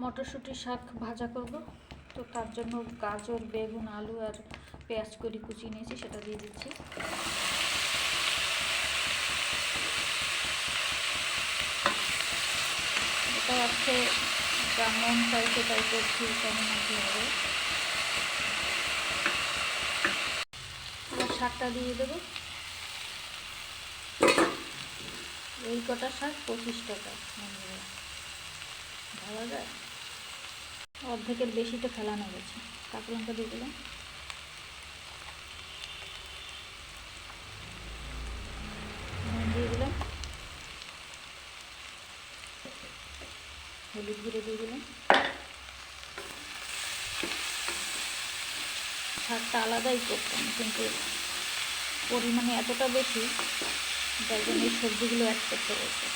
মটরশুঁটি শাক ভাজা করব। তো তার জন্য গাজর, বেগুন, আলু আর পেঁয়াজ কুচি নিয়েছি, সেটা দিয়ে দিচ্ছি। এটা আছে যেমন চাইছে তাই করছি, কেমন কি হবে। শাকটা দিয়ে দেবো। এই কটা শাক 25 টাকা ভাবা যায়, অর্ধেকের বেশি তো ফেলানো গেছে। কাঁচা লঙ্কা দিয়ে দিলাম, নুন দিয়ে দিলাম, হলুদ গুঁড়ো দিয়ে দিলাম। শাকটা আলাদাই করতাম, কিন্তু পরিমাণে এতটা বেশি, যার জন্য এই সবজিগুলো অ্যাড করতে হয়েছে।